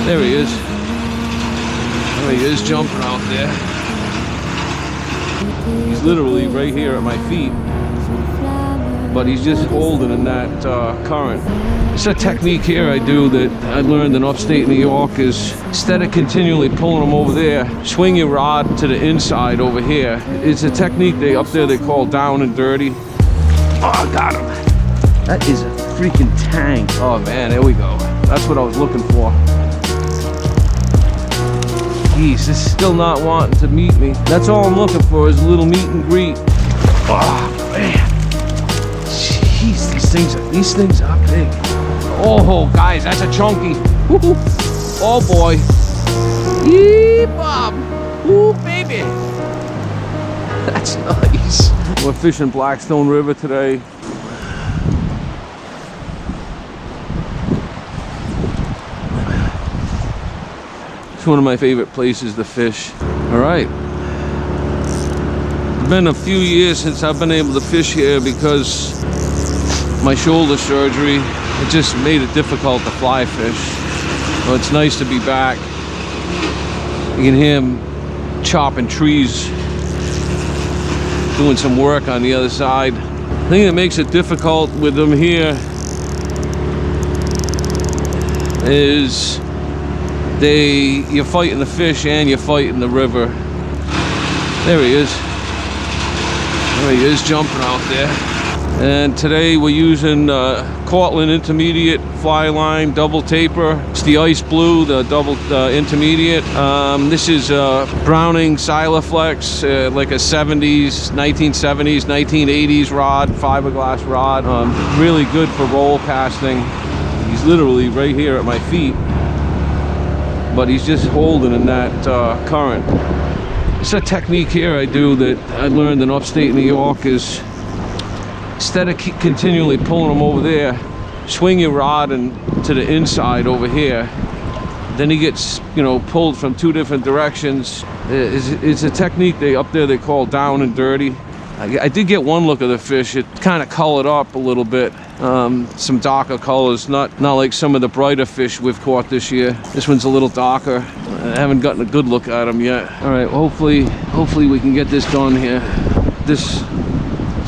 There he is. There he is jumping out there. He's literally right here at my feet, but he's just holding in that current. It's a technique here I do that I learned in upstate New York is instead of continually pulling them over there, swing your rod to the inside over here. It's a technique up there they call down and dirty. Oh, I got him. That is a freaking tank. Oh man, there we go. That's what I was looking for. Jeez, this is still not wanting to meet me. That's all I'm looking for is a little meet and greet. Oh man. Jeez, these things are big. Oh guys, that's a chunky. Woo-hoo. Oh boy. Yee Bob. Ooh baby. That's nice. We're fishing Blackstone River today. It's one of my favorite places to fish. All right. It's been a few years since I've been able to fish here because my shoulder surgery, it just made it difficult to fly fish. Well, it's nice to be back. You can hear him chopping trees, doing some work on the other side. The thing that makes it difficult with them here is you're fighting the fish and you're fighting the river. There he is. There he is jumping out there. And today we're using Cortland intermediate fly line double taper. It's the ice blue, the double intermediate. This is Browning Silaflex, like a 1970s, 1980s rod, fiberglass rod. Really good for roll casting. He's literally right here at my feet, but he's just holding in that current. It's a technique here I do that I learned in upstate New York is instead of continually pulling them over there, swing your rod to the inside over here. Then he gets, you know, pulled from two different directions. It's a technique up there they call down and dirty. I did get one look of the fish. It kind of colored up a little bit. Some darker colors, not like some of the brighter fish we've caught this year. This one's a little darker. I haven't gotten a good look at him yet. All right, well, hopefully we can get this done here. This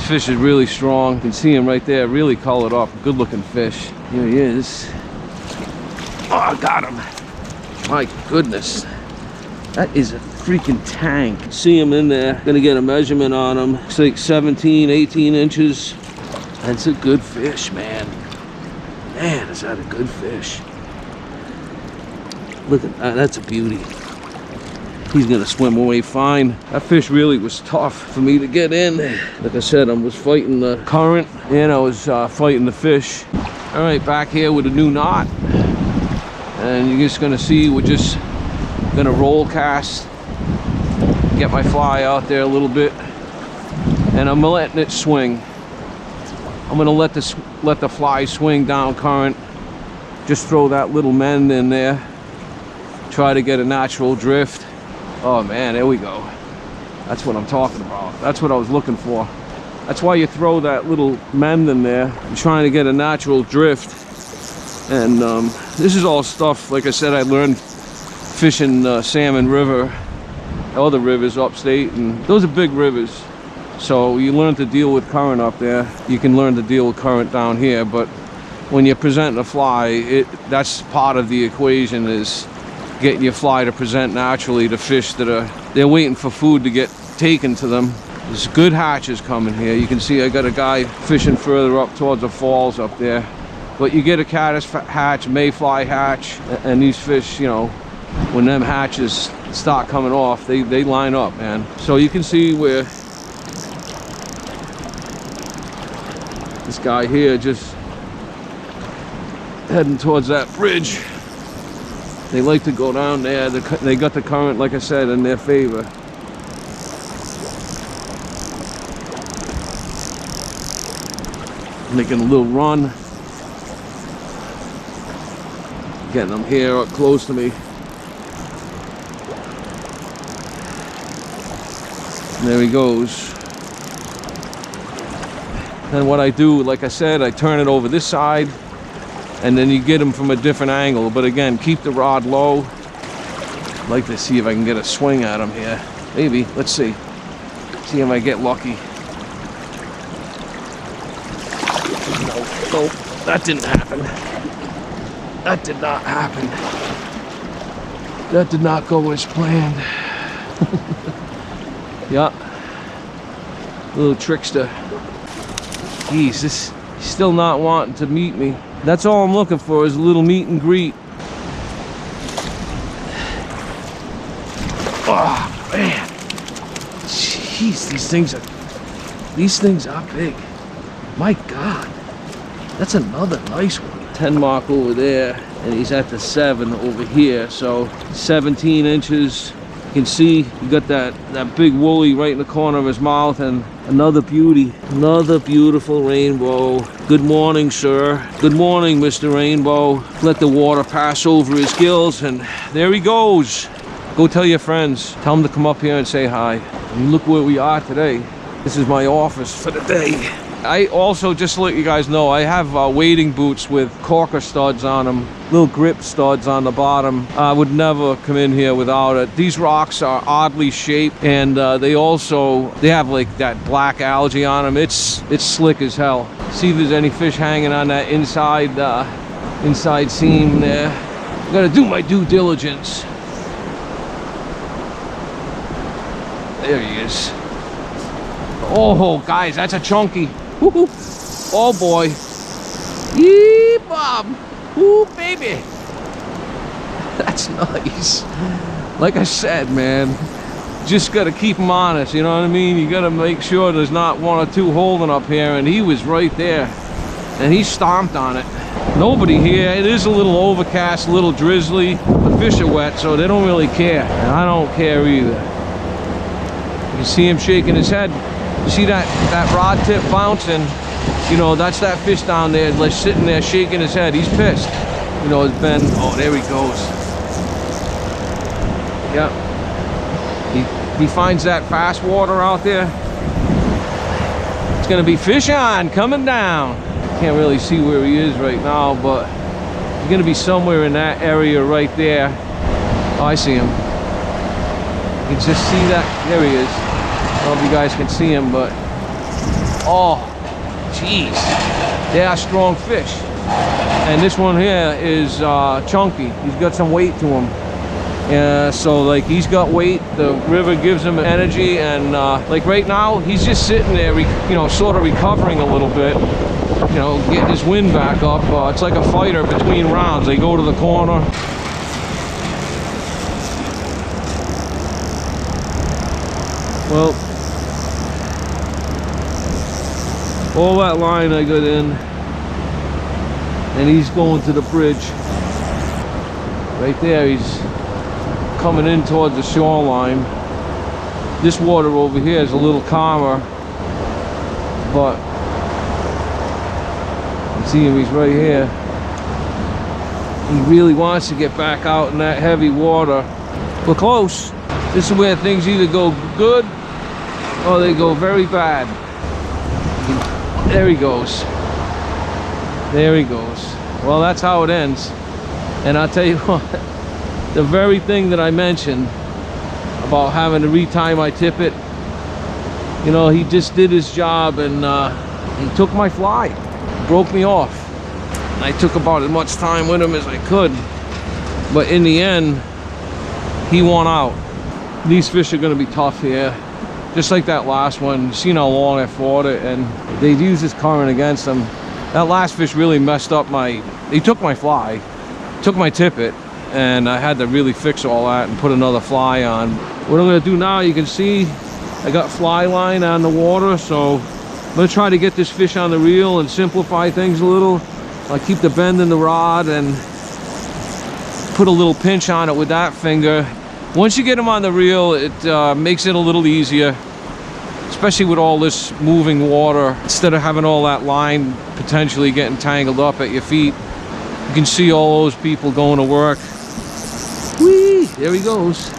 fish is really strong. You can see him right there, really colored up. Good looking fish. Here he is. Oh, I got him. My goodness. That is a freaking tank. See him in there. Gonna get a measurement on him. It's like 17, 18 inches. That's a good fish, man. Man, is that a good fish. Look at that, that's a beauty. He's gonna swim away fine. That fish really was tough for me to get in. Like I said, I was fighting the current and I was fighting the fish. All right, back here with a new knot. And you're just gonna see, we're just gonna roll cast, get my fly out there a little bit, and I'm letting it swing. I'm gonna let the fly swing down current. Just throw that little mend in there. Try to get a natural drift. Oh man, there we go. That's what I'm talking about. That's what I was looking for. That's why you throw that little mend in there. I'm trying to get a natural drift. And this is all stuff, like I said, I learned fishing Salmon River, other rivers upstate, and those are big rivers. So you learn to deal with current up there. You can learn to deal with current down here, but when you're presenting a fly, that's part of the equation, is getting your fly to present naturally to fish they're waiting for food to get taken to them. There's good hatches coming here. You can see I got a guy fishing further up towards the falls up there. But you get a caddis hatch, mayfly hatch, and these fish, you know, when them hatches start coming off, they line up, man. So you can see where this guy here just heading towards that bridge. They like to go down there. They got the current, like I said, in their favor. Making a little run. Getting them here up close to me. And there he goes. Then what I do, like I said, I turn it over this side. and then you get them from a different angle. But again, keep the rod low. I'd like to see if I can get a swing at them here. Maybe, let's see. See if I get lucky. No, that didn't happen. That did not happen. That did not go as planned. Yeah. Little trickster. Jeez, this he's still not wanting to meet me. That's all I'm looking for is a little meet and greet. Oh man. Jeez, these things are big. My God. That's another nice one. 10 mark over there, and he's at the 7 over here. So 17 inches. You can see you got that big woolly right in the corner of his mouth, and another beauty, another beautiful rainbow. Good morning, sir. Good morning, Mr. Rainbow. Let the water pass over his gills, and there he goes. Go tell your friends. Tell them to come up here and say hi. And look where we are today. This is my office for the day. I also, just to let you guys know, I have wading boots with corker studs on them, little grip studs on the bottom. I would never come in here without it. These rocks are oddly shaped, and they have like that black algae on them. It's slick as hell. See if there's any fish hanging on that inside seam there. I gotta do my due diligence. There he is. Oh, guys, that's a chunky. Woo-hoo. Oh boy. Yee, Bob. Ooh, baby. That's nice. Like I said, man, just gotta keep them honest, you know what I mean? You gotta make sure there's not one or two holding up here, and he was right there. And he stomped on it. Nobody here. It is a little overcast, a little drizzly. The fish are wet, so they don't really care. And I don't care either. You can see him shaking his head. You see that rod tip bouncing? You know, that's that fish down there, like sitting there shaking his head. He's pissed. You know, it's been, oh, there he goes. Yep. He finds that fast water out there. It's gonna be fish on, coming down. Can't really see where he is right now, but he's gonna be somewhere in that area right there. Oh, I see him. You can just see that, there he is. I don't know if you guys can see him, but oh, jeez, they are strong fish. And this one here is chunky. He's got some weight to him. So like he's got weight. The river gives him energy, and like right now he's just sitting there, you know, sort of recovering a little bit. You know, getting his wind back up. It's like a fighter between rounds. They go to the corner. Well, all that line I got in, and he's going to the bridge. Right there, he's coming in towards the shoreline. This water over here is a little calmer, but you can see him, he's right here. He really wants to get back out in that heavy water. We're close. This is where things either go good or they go very bad. There he goes. There he goes. Well, that's how it ends. And I'll tell you what, the very thing that I mentioned about having to retie my tippet, you know, he just did his job, and he took my fly, broke me off. And I took about as much time with him as I could, but in the end, he won out. These fish are going to be tough here. Just like that last one. You seen how long I fought it, and they'd use this current against them. That last fish really messed up he took my fly, took my tippet, and I had to really fix all that and put another fly on. What I'm gonna do now, you can see I got fly line on the water, so I'm gonna try to get this fish on the reel and simplify things a little. I keep the bend in the rod and put a little pinch on it with that finger. Once you get them on the reel, it makes it a little easier, especially with all this moving water. Instead of having all that line potentially getting tangled up at your feet, you can see all those people going to work. Whee! There he goes.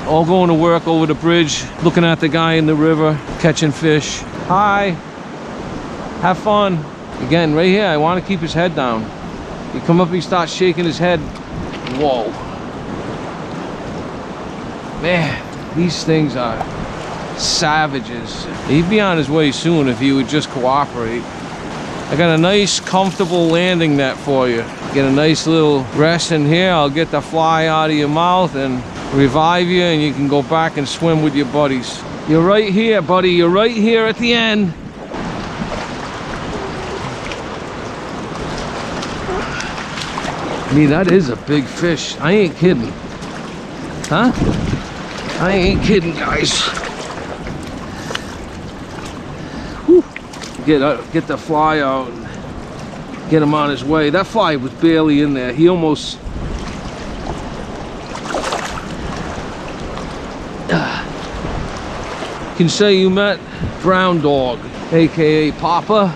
All going to work over the bridge, looking at the guy in the river, catching fish. Hi. Have fun. Again, right here, I want to keep his head down. You come up, he starts shaking his head. Whoa. Man, these things are savages. He'd be on his way soon if he would just cooperate. I got a nice comfortable landing net for you. Get a nice little rest in here. I'll get the fly out of your mouth and revive you, and you can go back and swim with your buddies. You're right here, buddy. You're right here at the end. I mean, that is a big fish. I ain't kidding. Huh? I ain't kidding, guys. Whew. Get the fly out and get him on his way. That fly was barely in there. He almost... Can say you met Brown Dog, aka Papa.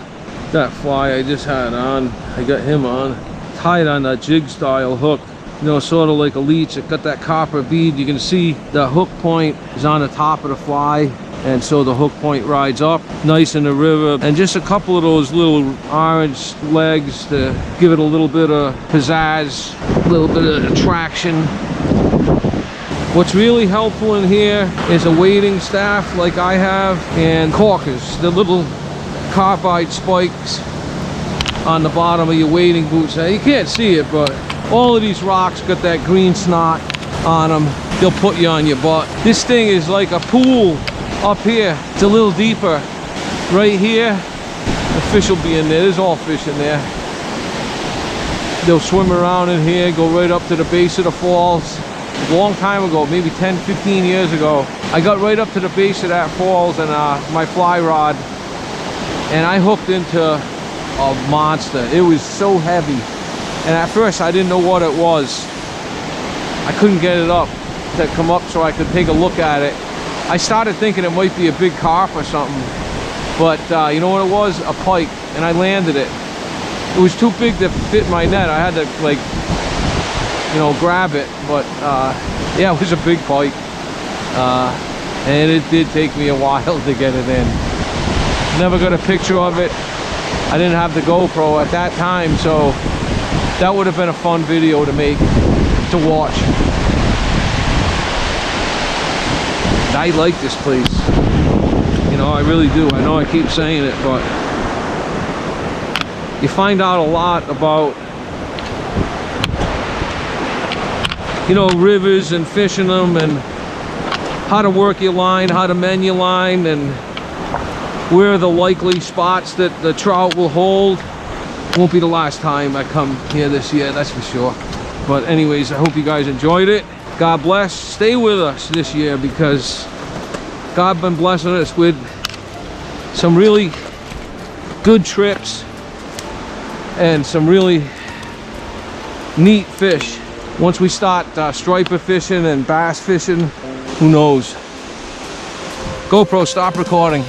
That fly I just had on, I got him on. Tied on that jig style hook, you know, sort of like a leech. It got that copper bead. You can see the hook point is on the top of the fly, and so the hook point rides up nice in the river, and just a couple of those little orange legs to give it a little bit of pizzazz, a little bit of attraction. What's really helpful in here is a wading staff like I have, and corkers, the little carbide spikes on the bottom of your wading boots. Now, you can't see it, but all of these rocks got that green snot on them. They'll put you on your butt. This thing is like a pool up here. It's a little deeper. Right here, the fish will be in there. There's all fish in there. They'll swim around in here, go right up to the base of the falls. A long time ago, maybe 10, 15 years ago, I got right up to the base of that falls and my fly rod, and I hooked into a monster. It was so heavy, and at first I didn't know what it was. I couldn't get it up to come up so I could take a look at it. I started thinking it might be a big carp or something, but you know what it was? A pike, and I landed it. It was too big to fit my net. I had to, like, you know, grab it, but yeah, it was a big pike, and it did take me a while to get it in. Never got a picture of it. I didn't have the GoPro at that time, so that would have been a fun video to make, to watch. I like this place, you know, I really do. I know I keep saying it, but you find out a lot about, you know, rivers and fishing them, and how to work your line, how to mend your line, and where are the likely spots that the trout will hold. Won't be the last time I come here this year, that's for sure. But anyways, I hope you guys enjoyed it. God bless. Stay with us this year, because God's been blessing us with some really good trips and some really neat fish. Once we start striper fishing and bass fishing, who knows? GoPro, stop recording.